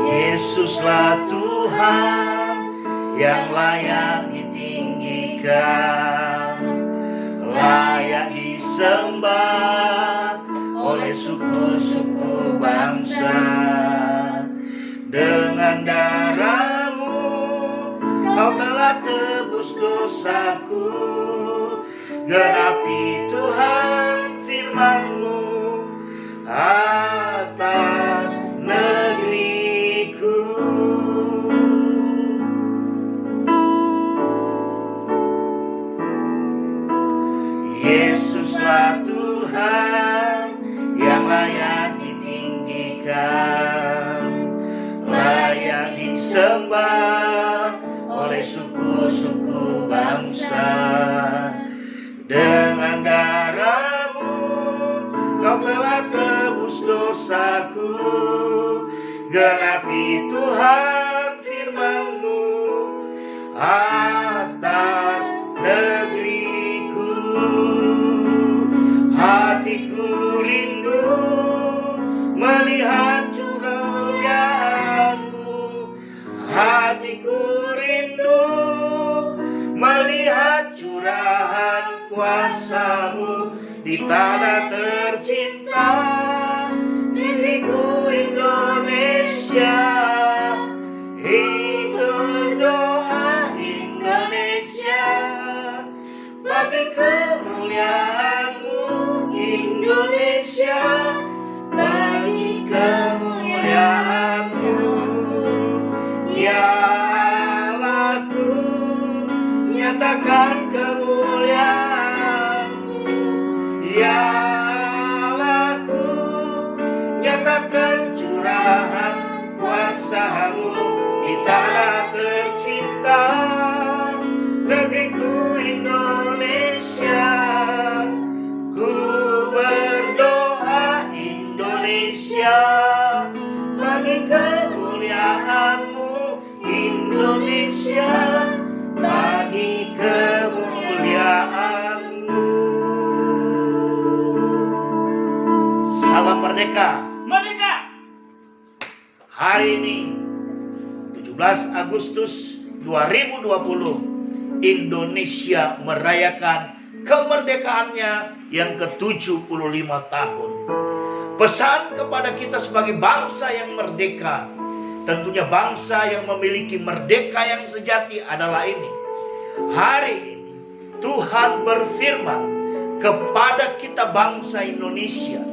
Yesuslah Tuhan yang layak ditinggikan, layak disembah oleh suku-suku bangsa. Dengan darah-Mu Kau telah tebus dosaku, genapi Tuhan firman-Mu atas negeriku. Yesuslah Tuhan yang layak ditinggikan, layak disembah oleh suku-suku bangsa. Dengan darah-Mu Kau telah tebus dosaku, genapi Tuhan firman-Mu atas negeriku. Hatiku rindu melihat kemuliaan-Mu, hatiku rindu melihat curahan kuasa-Mu di tanah tercinta, negeriku Indonesia. Hidup doa Indonesia, bagi kemuliaan-Mu Indonesia, bagi kemuliaan-Mu. Ya Allahku, nyatakan kemuliaan-Mu. Ya Allahku, nyatakan curahan kuasa-Mu di tanah tercinta, negeriku Indonesia. Ku berdoa Indonesia, bagi kemuliaan-Mu Indonesia, bagi kemuliaan-Mu. Salam merdeka. Merdeka. Hari ini 17 Agustus 2020, Indonesia merayakan kemerdekaannya yang ke-75 tahun. Pesan kepada kita sebagai bangsa yang merdeka, tentunya bangsa yang memiliki merdeka yang sejati adalah ini. Hari ini Tuhan berfirman kepada kita bangsa Indonesia,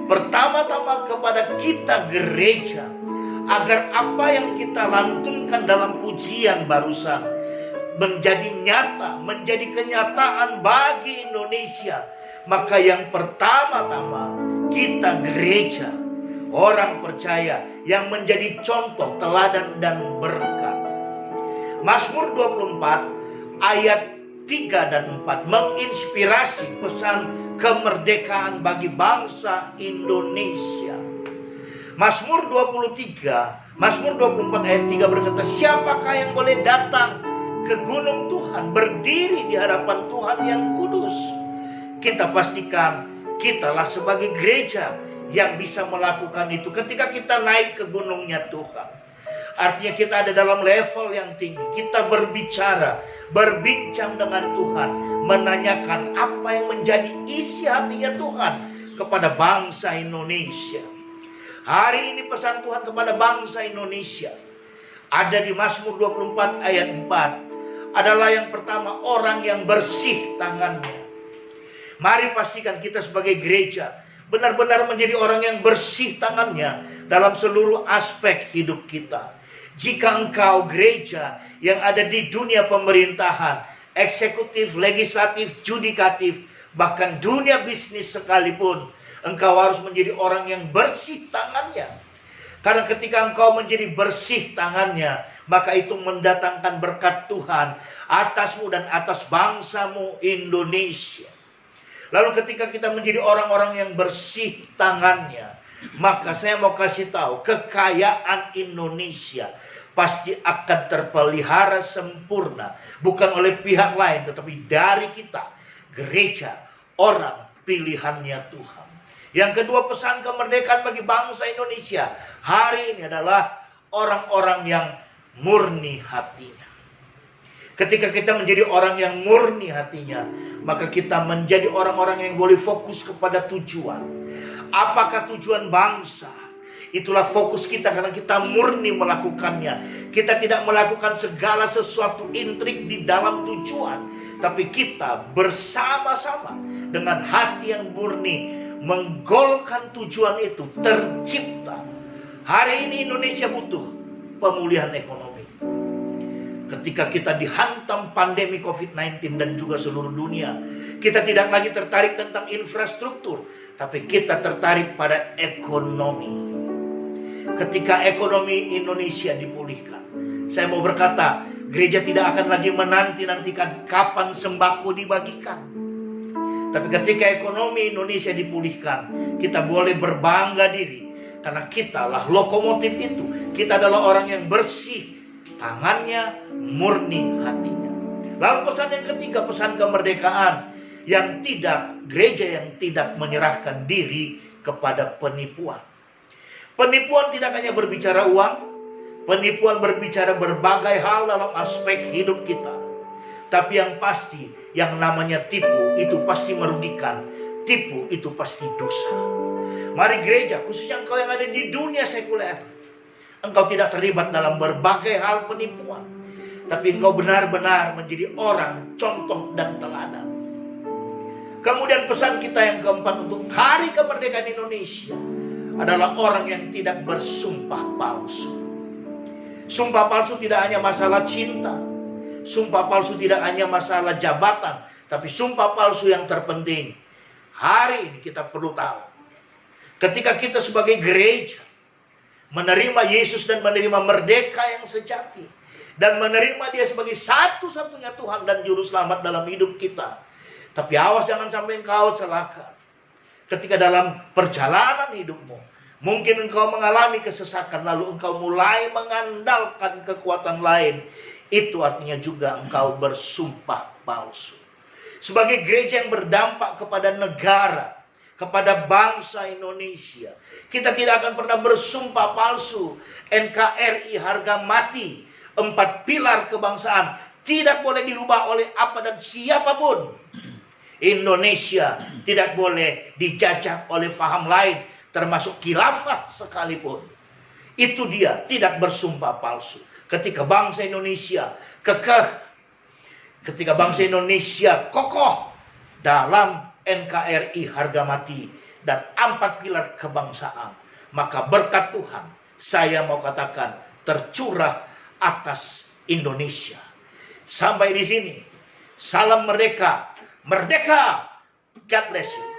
pertama-tama kepada kita gereja, agar apa yang kita lantunkan dalam pujian barusan menjadi nyata, menjadi kenyataan bagi Indonesia. Maka yang pertama-tama kita gereja, orang percaya yang menjadi contoh, teladan dan berkat. Mazmur 24 ayat 3 dan 4 menginspirasi pesan kemerdekaan bagi bangsa Indonesia. Mazmur 24 ayat 3 berkata, siapakah yang boleh datang ke gunung Tuhan, berdiri di hadapan Tuhan yang kudus? Kita pastikan kitalah sebagai gereja yang bisa melakukan itu ketika kita naik ke gunungnya Tuhan. Artinya kita ada dalam level yang tinggi. Kita berbicara, berbincang dengan Tuhan, menanyakan apa yang menjadi isi hatinya Tuhan kepada bangsa Indonesia. Hari ini pesan Tuhan kepada bangsa Indonesia ada di Mazmur 24 ayat 4. Adalah yang pertama, orang yang bersih tangannya. Mari pastikan kita sebagai gereja benar-benar menjadi orang yang bersih tangannya dalam seluruh aspek hidup kita. Jika engkau gereja yang ada di dunia pemerintahan, eksekutif, legislatif, judikatif, bahkan dunia bisnis sekalipun, engkau harus menjadi orang yang bersih tangannya. Karena ketika engkau menjadi bersih tangannya, maka itu mendatangkan berkat Tuhan atasmu dan atas bangsamu Indonesia. Lalu ketika kita menjadi orang-orang yang bersih tangannya, maka saya mau kasih tahu, kekayaan Indonesia pasti akan terpelihara sempurna. Bukan oleh pihak lain, tetapi dari kita, gereja, orang pilihannya Tuhan. Yang kedua, pesan kemerdekaan bagi bangsa Indonesia hari ini adalah orang-orang yang murni hatinya. Ketika kita menjadi orang yang murni hatinya, maka kita menjadi orang-orang yang boleh fokus kepada tujuan. Apakah tujuan bangsa? Itulah fokus kita karena kita murni melakukannya. Kita tidak melakukan segala sesuatu intrik di dalam tujuan, tapi kita bersama-sama dengan hati yang murni menggolkan tujuan itu tercipta. Hari ini Indonesia butuh pemulihan ekonomi. Ketika kita dihantam pandemi COVID-19 dan juga seluruh dunia, kita tidak lagi tertarik tentang infrastruktur, tapi kita tertarik pada ekonomi. Ketika ekonomi Indonesia dipulihkan, saya mau berkata, gereja tidak akan lagi menanti-nantikan kapan sembako dibagikan. Tapi ketika ekonomi Indonesia dipulihkan, kita boleh berbangga diri. Karena kita lah lokomotif itu. Kita adalah orang yang bersih tangannya, murni hatinya. Lalu pesan yang ketiga, pesan kemerdekaan. Gereja yang tidak menyerahkan diri kepada penipuan. Penipuan tidak hanya berbicara uang. Penipuan berbicara berbagai hal dalam aspek hidup kita. Tapi yang pasti, yang namanya tipu itu pasti merugikan. Tipu itu pasti dosa. Mari gereja, khususnya engkau yang ada di dunia sekuler, engkau tidak terlibat dalam berbagai hal penipuan, tapi engkau benar-benar menjadi orang contoh dan teladan. Kemudian pesan kita yang keempat untuk hari kemerdekaan Indonesia adalah orang yang tidak bersumpah palsu. Sumpah palsu tidak hanya masalah cinta. Sumpah palsu tidak hanya masalah jabatan, tapi sumpah palsu yang terpenting. Hari ini kita perlu tahu, ketika kita sebagai gereja menerima Yesus dan menerima merdeka yang sejati, dan menerima dia sebagai satu-satunya Tuhan dan Juru Selamat dalam hidup kita. Tapi awas jangan sampai engkau celaka. Ketika dalam perjalanan hidupmu, mungkin engkau mengalami kesesakan, lalu engkau mulai mengandalkan kekuatan lain. Itu artinya juga engkau bersumpah palsu. Sebagai gereja yang berdampak kepada negara, kepada bangsa Indonesia, kita tidak akan pernah bersumpah palsu. NKRI harga mati, 4 pilar kebangsaan tidak boleh dirubah oleh apa dan siapapun. Indonesia tidak boleh dijajah oleh faham lain, termasuk khilafah sekalipun. Itu dia, tidak bersumpah palsu. Ketika bangsa Indonesia kekeh, ketika bangsa Indonesia kokoh dalam NKRI harga mati dan 4 pilar kebangsaan, maka berkat Tuhan, saya mau katakan, tercurah atas Indonesia. Sampai di sini, salam merdeka, merdeka. God bless you.